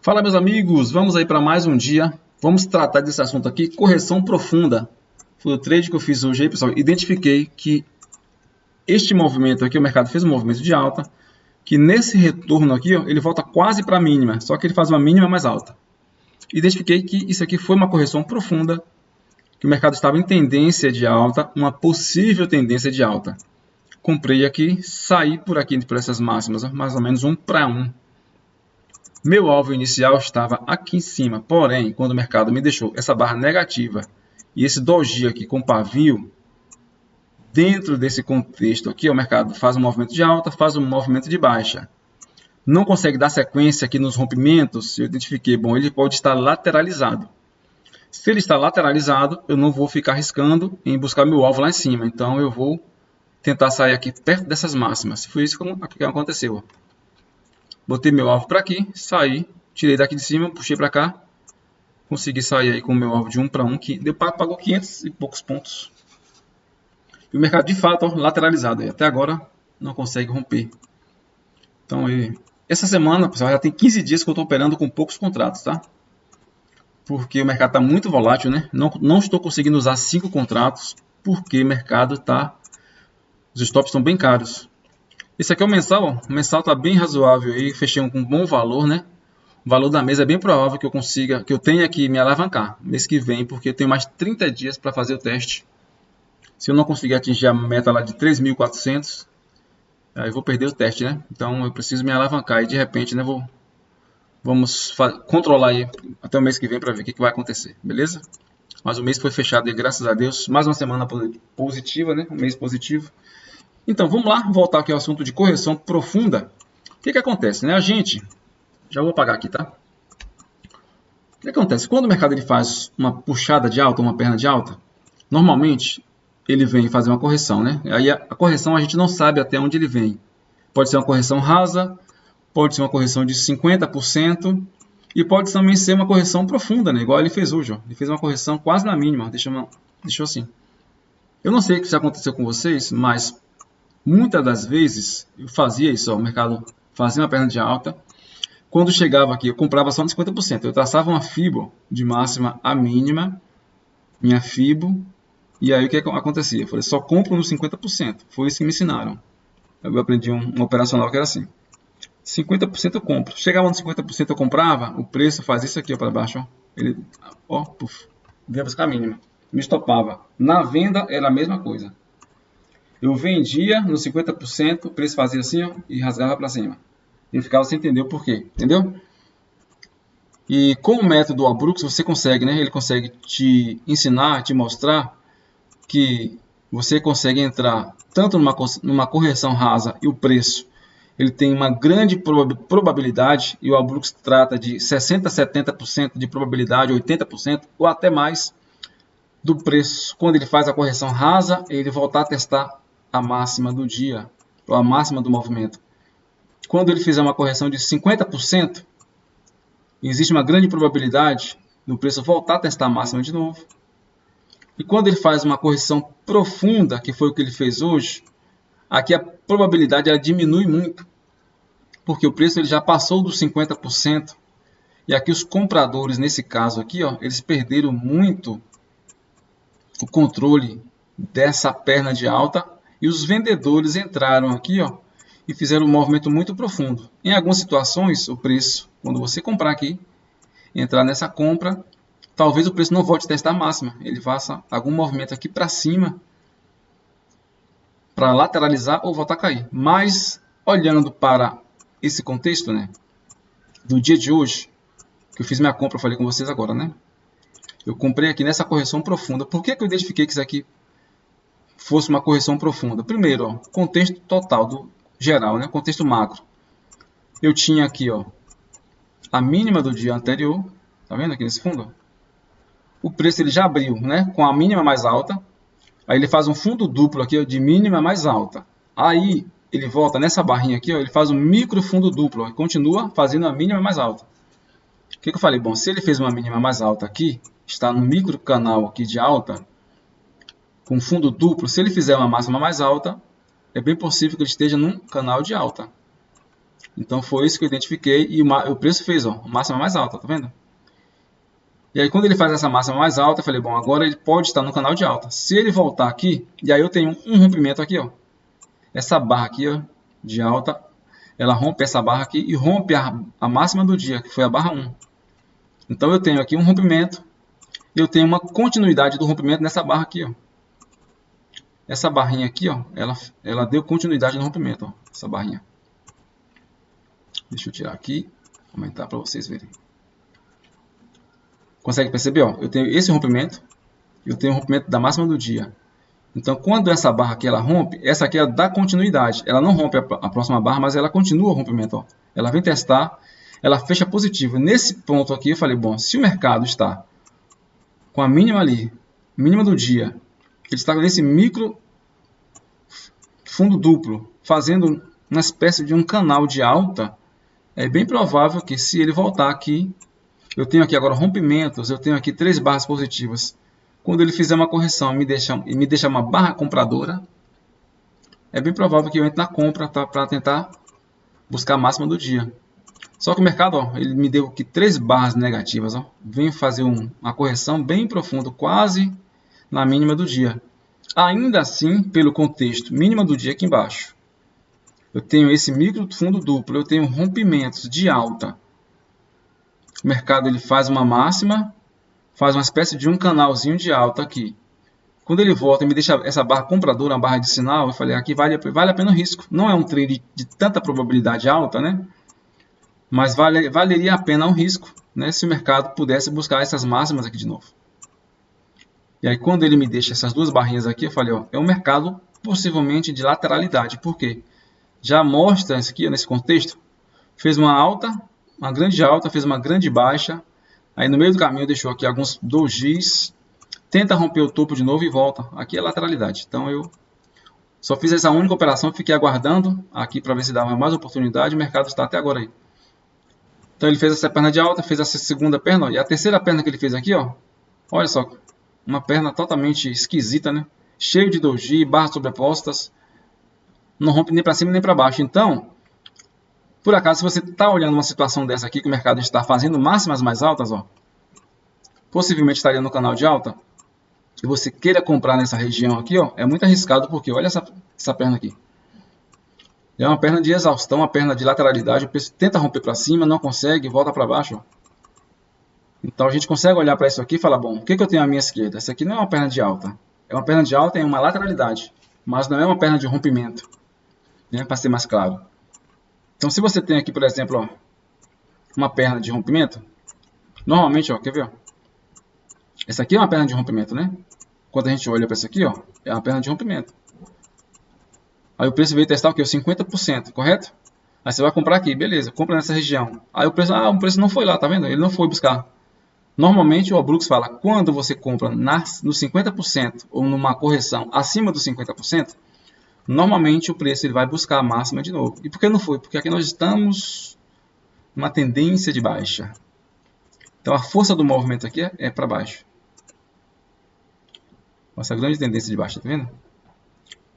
Fala, meus amigos, vamos aí para mais um dia. Vamos tratar desse assunto aqui, correção profunda. Foi o trade que eu fiz hoje aí, pessoal. Identifiquei que este movimento aqui, o mercado fez um movimento de alta, que nesse retorno aqui, ó, ele volta quase para a mínima, só que ele faz uma mínima mais alta. Identifiquei que isso aqui foi uma correção profunda, que o mercado estava em tendência de alta, uma possível tendência de alta. Comprei aqui, saí por aqui, por essas máximas, ó, mais ou menos 1 para 1. Meu alvo inicial estava aqui em cima, porém, quando o mercado me deixou essa barra negativa e esse doji aqui com pavio, dentro desse contexto aqui, o mercado faz um movimento de alta, faz um movimento de baixa. Não consegue dar sequência aqui nos rompimentos, eu identifiquei, bom, ele pode estar lateralizado. Se ele está lateralizado, eu não vou ficar arriscando em buscar meu alvo lá em cima, então eu vou tentar sair aqui perto dessas máximas. Foi isso que aconteceu. Botei meu alvo para aqui, saí, tirei daqui de cima, puxei para cá, consegui sair aí com o meu alvo de 1 para 1, que pagou 500 e poucos pontos. E o mercado de fato, ó, lateralizado, aí, até agora não consegue romper. Então, essa semana, pessoal, já tem 15 dias que eu estou operando com poucos contratos, tá? Porque o mercado está muito volátil, né? Não estou conseguindo usar 5 contratos, porque o mercado está... Os stops estão bem caros. Esse aqui é o mensal, ó. O mensal está bem razoável aí, fechei com um bom valor, né? O valor da mesa é bem provável que eu consiga, que eu tenha que me alavancar mês que vem, porque eu tenho mais 30 dias para fazer o teste. Se eu não conseguir atingir a meta lá de 3.400, aí eu vou perder o teste, né? Então eu preciso me alavancar e de repente, né, vamos controlar aí até o mês que vem para ver o que vai acontecer, beleza? Mas o mês foi fechado e graças a Deus, mais uma semana positiva, né? Um mês positivo. Então, vamos lá, voltar aqui ao assunto de correção profunda. O que acontece, né? A gente, já vou apagar aqui, tá? O que acontece? Quando o mercado ele faz uma puxada de alta, uma perna de alta, normalmente ele vem fazer uma correção, né? Aí a correção a gente não sabe até onde ele vem. Pode ser uma correção rasa, pode ser uma correção de 50% e pode também ser uma correção profunda, né? Igual ele fez hoje, ó. Ele fez uma correção quase na mínima, deixou assim. Eu não sei o que já aconteceu com vocês, mas muitas das vezes eu fazia isso, ó, o mercado fazia uma perna de alta. Quando chegava aqui, eu comprava só no 50%. Eu traçava uma Fibo de máxima a mínima, minha Fibo, e aí o que acontecia? Eu falei, só compro no 50%. Foi isso que me ensinaram. Eu aprendi um operacional que era assim. 50% eu compro. Chegava no 50% eu comprava, o preço fazia isso aqui para baixo. Ó. Ele, ó, puf, vinha buscar a mínima. Me estopava. Na venda era a mesma coisa. Eu vendia no 50%, o preço fazia assim, ó, e rasgava para cima. Eu ficava sem entender o porquê, entendeu? E com o método Albrooks você consegue, né? Ele consegue te ensinar, te mostrar que você consegue entrar tanto numa correção rasa e o preço ele tem uma grande probabilidade, e o Albrooks trata de 60% a 70% de probabilidade, 80% ou até mais do preço. Quando ele faz a correção rasa, ele voltar a testar a máxima do dia, ou a máxima do movimento. Quando ele fizer uma correção de 50%, existe uma grande probabilidade do preço voltar a testar a máxima de novo. E quando ele faz uma correção profunda, que foi o que ele fez hoje, aqui a probabilidade ela diminui muito, porque o preço ele já passou dos 50%. E aqui os compradores, nesse caso aqui, ó, eles perderam muito o controle dessa perna de alta, e os vendedores entraram aqui, ó, e fizeram um movimento muito profundo. Em algumas situações, o preço, quando você comprar aqui, entrar nessa compra, talvez o preço não volte a testar a máxima. Ele faça algum movimento aqui para cima, para lateralizar ou voltar a cair. Mas, olhando para esse contexto, né, do dia de hoje, que eu fiz minha compra, eu falei com vocês agora, né? Eu comprei aqui nessa correção profunda. Por que eu identifiquei que isso aqui fosse uma correção profunda? Primeiro, ó, contexto total, do geral, né? Contexto macro. Eu tinha aqui, ó, a mínima do dia anterior, tá vendo aqui nesse fundo? O preço ele já abriu, né? Com a mínima mais alta. Aí ele faz um fundo duplo aqui, ó, de mínima mais alta. Aí ele volta nessa barrinha aqui, ó, ele faz um micro fundo duplo, ó, e continua fazendo a mínima mais alta. O que eu falei? Bom, se ele fez uma mínima mais alta aqui, está no micro canal aqui de alta, com fundo duplo, se ele fizer uma máxima mais alta, é bem possível que ele esteja num canal de alta. Então foi isso que eu identifiquei e o preço fez, ó, a máxima mais alta, tá vendo? E aí quando ele faz essa máxima mais alta, eu falei, bom, agora ele pode estar no canal de alta. Se ele voltar aqui, e aí eu tenho um rompimento aqui, ó. Essa barra aqui, ó, de alta, ela rompe essa barra aqui e rompe a máxima do dia, que foi a barra 1. Então eu tenho aqui um rompimento, eu tenho uma continuidade do rompimento nessa barra aqui, ó. Essa barrinha aqui, ó, ela deu continuidade no rompimento, ó, essa barrinha. Deixa eu tirar aqui, aumentar para vocês verem. Consegue perceber? Ó? Eu tenho esse rompimento, eu tenho o rompimento da máxima do dia. Então, quando essa barra aqui ela rompe, essa aqui ela dá continuidade. Ela não rompe a próxima barra, mas ela continua o rompimento. Ó. Ela vem testar, ela fecha positivo. Nesse ponto aqui, eu falei, bom, se o mercado está com a mínima ali, mínima do dia, ele está nesse micro fundo duplo, fazendo uma espécie de um canal de alta, é bem provável que se ele voltar aqui, eu tenho aqui agora rompimentos, eu tenho aqui 3 barras positivas. Quando ele fizer uma correção e me deixar uma barra compradora, é bem provável que eu entre na compra para tentar buscar a máxima do dia. Só que o mercado, ó, ele me deu aqui 3 barras negativas. Ó. Vem fazer uma correção bem profunda, quase na mínima do dia. Ainda assim, pelo contexto, mínima do dia aqui embaixo. Eu tenho esse micro fundo duplo, eu tenho rompimentos de alta. O mercado ele faz uma máxima, faz uma espécie de um canalzinho de alta aqui. Quando ele volta e me deixa essa barra compradora, uma barra de sinal, eu falei, aqui vale a pena o risco. Não é um trade de tanta probabilidade alta, né? Mas valeria a pena o risco, né? Se o mercado pudesse buscar essas máximas aqui de novo. E aí quando ele me deixa essas 2 barrinhas aqui, eu falei, ó, é um mercado possivelmente de lateralidade. Por quê? Já mostra isso aqui, ó, nesse contexto, fez uma alta, uma grande alta, fez uma grande baixa, aí no meio do caminho deixou aqui alguns dojis, tenta romper o topo de novo e volta. Aqui é lateralidade. Então eu só fiz essa única operação, fiquei aguardando aqui para ver se dava mais oportunidade, o mercado está até agora aí. Então ele fez essa perna de alta, fez essa segunda perna, ó, e a terceira perna que ele fez aqui, ó, olha só, uma perna totalmente esquisita, né? Cheio de doji, barras sobrepostas, não rompe nem para cima nem para baixo. Então, por acaso, se você está olhando uma situação dessa aqui, que o mercado está fazendo máximas mais altas, ó, possivelmente estaria no canal de alta, e você queira comprar nessa região aqui, ó, é muito arriscado, porque olha essa perna aqui. É uma perna de exaustão, uma perna de lateralidade, o preço tenta romper para cima, não consegue, volta para baixo. Ó. Então a gente consegue olhar para isso aqui e falar, bom, o que eu tenho à minha esquerda? Essa aqui não é uma perna de alta, é uma perna de alta em uma lateralidade, mas não é uma perna de rompimento, né, para ser mais claro. Então, se você tem aqui, por exemplo, ó, uma perna de rompimento, normalmente, ó, quer ver? Ó, essa aqui é uma perna de rompimento, né? Quando a gente olha para isso aqui, ó, é uma perna de rompimento. Aí o preço veio testar o quê? O 50%, correto? Aí você vai comprar aqui, beleza, compra nessa região. Aí o preço não foi lá, tá vendo? Ele não foi buscar. Normalmente o Obrux fala, quando você compra no 50% ou numa correção acima dos 50%, normalmente o preço ele vai buscar a máxima de novo. E por que não foi? Porque aqui nós estamos numa tendência de baixa. Então a força do movimento aqui é para baixo. Essa grande tendência de baixa, tá vendo?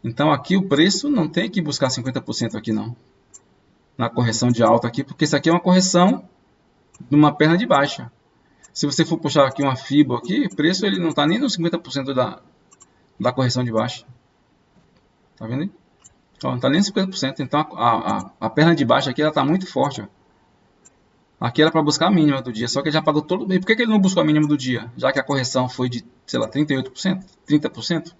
Então aqui o preço não tem que buscar 50% aqui não. Na correção de alta aqui, porque isso aqui é uma correção de uma perna de baixa. Se você for puxar aqui uma FIBO aqui, o preço ele não está nem nos 50% da correção de baixa. Tá vendo aí? Ó, não está nem 50%. Então a perna de baixo aqui ela está muito forte. Ó. Aqui era para buscar a mínima do dia, só que ele já pagou todo. E por que ele não buscou a mínima do dia? Já que a correção foi de, sei lá, 38%, 30%.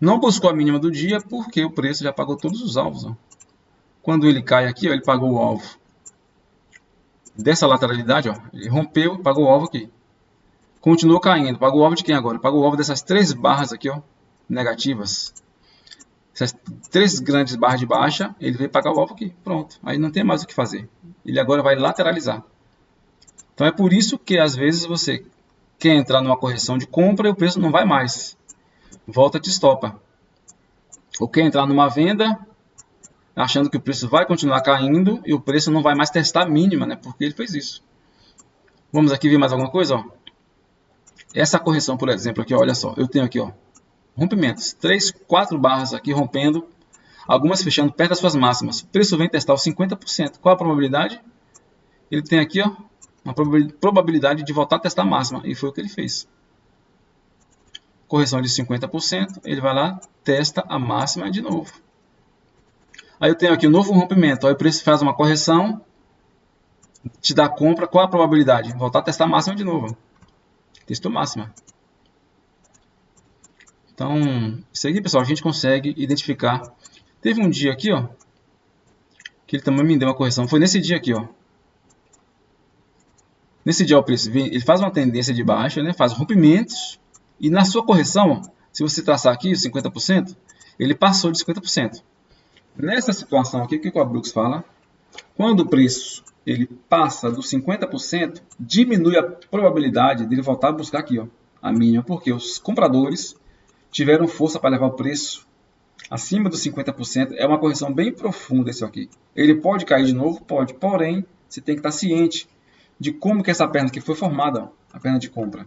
Não buscou a mínima do dia porque o preço já pagou todos os alvos. Ó. Quando ele cai aqui, ó, ele pagou o alvo dessa lateralidade. Ó, ele rompeu e pagou o alvo aqui. Continuou caindo. Pagou o alvo de quem agora? Pagou o alvo dessas 3 barras aqui, ó, negativas. Essas 3 grandes barras de baixa, ele veio pagar o alvo aqui. Pronto. Aí não tem mais o que fazer. Ele agora vai lateralizar. Então é por isso que às vezes você quer entrar numa correção de compra e o preço não vai mais. Volta te estopa. Ou quer entrar numa venda achando que o preço vai continuar caindo e o preço não vai mais testar a mínima, né? Porque ele fez isso. Vamos aqui ver mais alguma coisa, ó. Essa correção, por exemplo, aqui, ó, olha só, eu tenho aqui, ó, rompimentos, 3, 4 barras aqui rompendo algumas fechando perto das suas máximas. O preço vem testar os 50%. Qual a probabilidade? Ele tem aqui, ó, uma probabilidade de voltar a testar a máxima, e foi o que ele fez. Correção de 50%, ele vai lá, testa a máxima de novo. Aí eu tenho aqui um novo rompimento, aí o preço faz uma correção, te dá compra, qual a probabilidade? Voltar a testar a máxima de novo. Testou máxima. Então, isso aqui, pessoal, a gente consegue identificar. Teve um dia aqui, ó, que ele também me deu uma correção. Foi nesse dia aqui, ó. Nesse dia o preço ele faz uma tendência de baixa, né? Faz rompimentos. E na sua correção, se você traçar aqui os 50%, ele passou de 50%. Nessa situação aqui, o que o Brooks fala? Quando o preço ele passa dos 50%, diminui a probabilidade dele voltar a buscar aqui, ó, a mínima, porque os compradores tiveram força para levar o preço acima dos 50%. É uma correção bem profunda isso aqui. Ele pode cair de novo? Pode. Porém, você tem que estar ciente de como que essa perna aqui foi formada, ó, a perna de compra.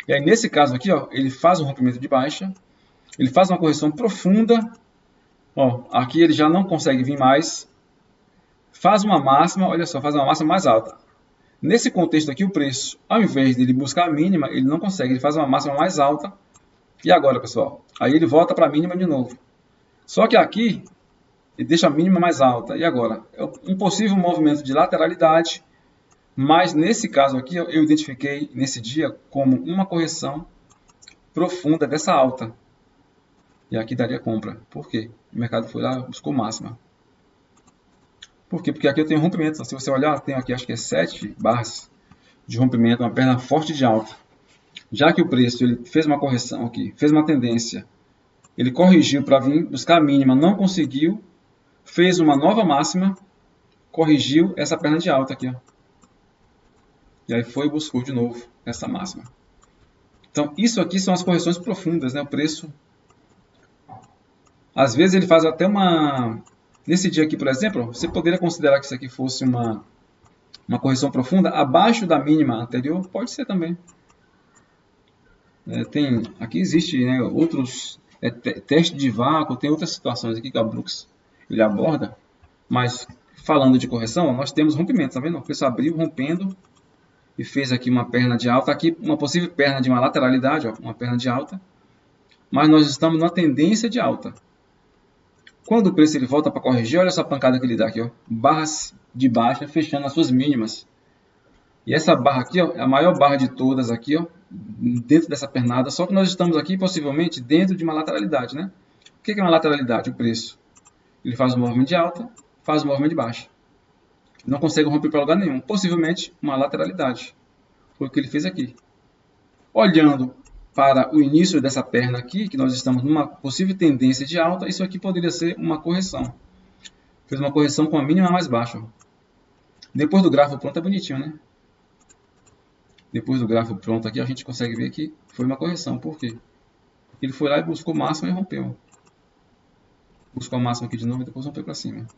E aí, nesse caso aqui, ó, ele faz um rompimento de baixa, ele faz uma correção profunda, ó, aqui ele já não consegue vir mais, faz uma máxima, olha só, faz uma máxima mais alta. Nesse contexto aqui, o preço, ao invés de ele buscar a mínima, ele não consegue, ele faz uma máxima mais alta. E agora, pessoal? Aí ele volta para a mínima de novo. Só que aqui, ele deixa a mínima mais alta. E agora? É um possível movimento de lateralidade, mas nesse caso aqui, eu identifiquei nesse dia como uma correção profunda dessa alta. E aqui daria compra. Por quê? O mercado foi lá, buscou máxima. Por quê? Porque aqui eu tenho rompimento. Se você olhar, tem aqui acho que é 7 barras de rompimento, uma perna forte de alta. Já que o preço ele fez uma correção aqui, fez uma tendência, ele corrigiu para vir buscar a mínima, não conseguiu, fez uma nova máxima, corrigiu essa perna de alta aqui, ó. E aí foi e buscou de novo essa máxima. Então, isso aqui são as correções profundas, né? O preço, às vezes ele faz até uma... Nesse dia aqui, por exemplo, você poderia considerar que isso aqui fosse uma correção profunda abaixo da mínima anterior? Pode ser também. Aqui existe, né, outros testes de vácuo, tem outras situações aqui que o Brooks ele aborda, mas falando de correção, nós temos rompimentos, tá vendo? O preço abriu rompendo e fez aqui uma perna de alta, aqui uma possível perna de uma lateralidade, ó, uma perna de alta, mas nós estamos numa tendência de alta. Quando o preço ele volta para corrigir, olha essa pancada que ele dá aqui, ó, barras de baixa fechando as suas mínimas. E essa barra aqui, ó, é a maior barra de todas aqui, ó, dentro dessa pernada, só que nós estamos aqui possivelmente dentro de uma lateralidade, né? O que é uma lateralidade? O preço. Ele faz um movimento de alta, faz um movimento de baixa. Não consegue romper para lugar nenhum. Possivelmente uma lateralidade. Foi o que ele fez aqui. Olhando para o início dessa perna aqui, que nós estamos numa possível tendência de alta, isso aqui poderia ser uma correção. Fez uma correção com a mínima mais baixa. Depois do gráfico pronto é bonitinho, né? Depois do gráfico pronto aqui, a gente consegue ver que foi uma correção. Por quê? Ele foi lá e buscou máxima e rompeu. Buscou a máxima aqui de novo e depois rompeu para cima.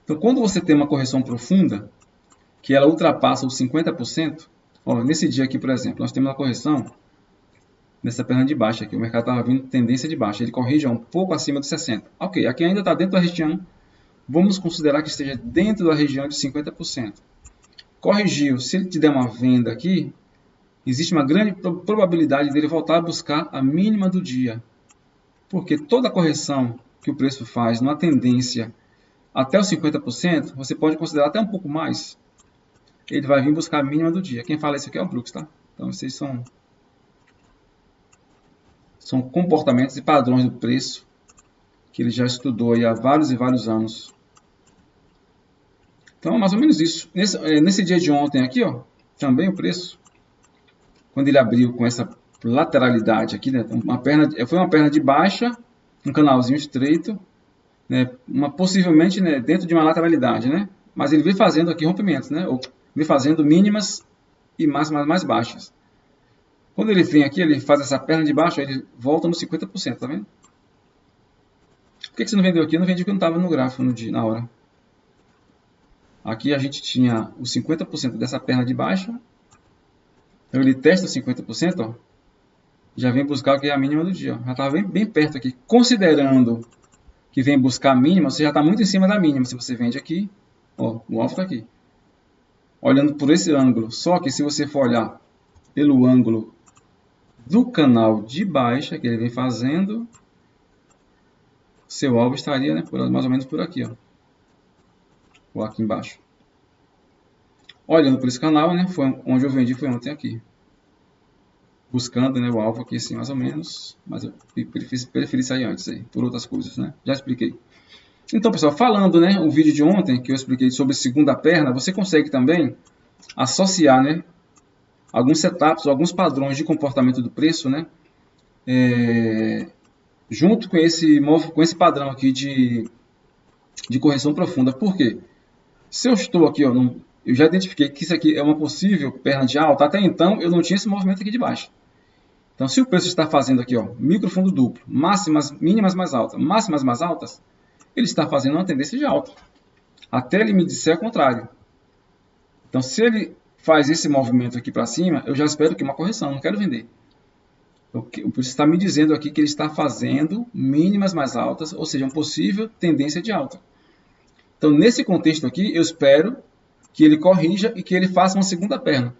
Então, quando você tem uma correção profunda, que ela ultrapassa os 50%, ó, nesse dia aqui, por exemplo, nós temos uma correção nessa perna de baixa aqui. O mercado estava vindo tendência de baixa. Ele corrige um pouco acima de 60%. Ok, aqui ainda está dentro da região. Vamos considerar que esteja dentro da região de 50%. Corrigiu, se ele te der uma venda aqui, existe uma grande probabilidade dele voltar a buscar a mínima do dia. Porque toda correção que o preço faz numa tendência até os 50%, você pode considerar até um pouco mais, ele vai vir buscar a mínima do dia. Quem fala isso aqui é o Brooks, tá? Então, esses são comportamentos e padrões do preço que ele já estudou aí há vários e vários anos. Então, mais ou menos isso. Nesse dia de ontem aqui, ó, também o preço, quando ele abriu com essa lateralidade aqui, né, foi uma perna de baixa, um canalzinho estreito, né, possivelmente, né, dentro de uma lateralidade, né, mas ele vem fazendo aqui rompimentos, né, ou vem fazendo mínimas e máximas mais baixas. Quando ele vem aqui, ele faz essa perna de baixo, ele volta no 50%, tá vendo? Por que você não vendeu aqui? Eu não vendi porque não estava no gráfico na hora. Aqui a gente tinha os 50% dessa perna de baixa. Então ele testa os 50%, ó. já vem buscar aqui a mínima do dia. Ó. Já estava bem perto aqui. Considerando que vem buscar a mínima, você já está muito em cima da mínima. Se você vende aqui, ó, o alvo está aqui. Olhando por esse ângulo. Só que se você for olhar pelo ângulo do canal de baixa, que ele vem fazendo, seu alvo estaria, né, mais ou menos por aqui. Ó. Ou aqui embaixo. Olhando por esse canal, né, foi onde eu vendi, foi ontem aqui. Buscando, né, o alvo aqui assim, mais ou menos. Mas eu preferi sair antes aí, por outras coisas, né? Já expliquei. Então, pessoal, falando, né, o vídeo de ontem que eu expliquei sobre segunda perna, você consegue também associar, né, alguns setups, alguns padrões de comportamento do preço, né, junto com esse padrão aqui de correção profunda. Por quê? Se eu estou aqui, ó, eu já identifiquei que isso aqui é uma possível perna de alta, até então eu não tinha esse movimento aqui de baixo. Então, se o preço está fazendo aqui, ó, microfundo duplo, máximas, mínimas mais altas, máximas mais altas, ele está fazendo uma tendência de alta. Até ele me disser o contrário. Então, se ele faz esse movimento aqui para cima, eu já espero que uma correção, não quero vender. O preço está me dizendo aqui que ele está fazendo mínimas mais altas, ou seja, uma possível tendência de alta. Então, nesse contexto aqui, eu espero que ele corrija e que ele faça uma segunda perna.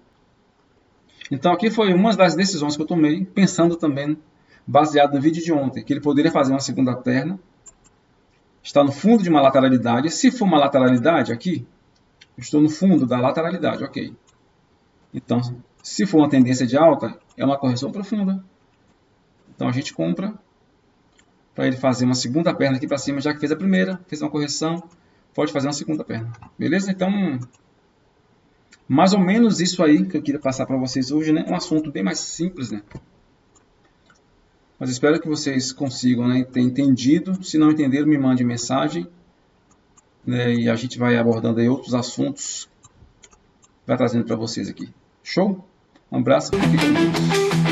Então, aqui foi uma das decisões que eu tomei, pensando também, baseado no vídeo de ontem, que ele poderia fazer uma segunda perna, está no fundo de uma lateralidade. Se for uma lateralidade aqui, eu estou no fundo da lateralidade, ok. Então, se for uma tendência de alta, é uma correção profunda. Então, a gente compra para ele fazer uma segunda perna aqui para cima, já que fez a primeira, fez uma correção, pode fazer uma segunda perna. Beleza? Então, mais ou menos isso aí que eu queria passar para vocês hoje, né? Um assunto bem mais simples, né? Mas espero que vocês consigam, né, ter entendido. Se não entenderam, me mande mensagem, né, e a gente vai abordando aí outros assuntos, vai trazendo para vocês aqui. Show? Um abraço, fiquem com Deus.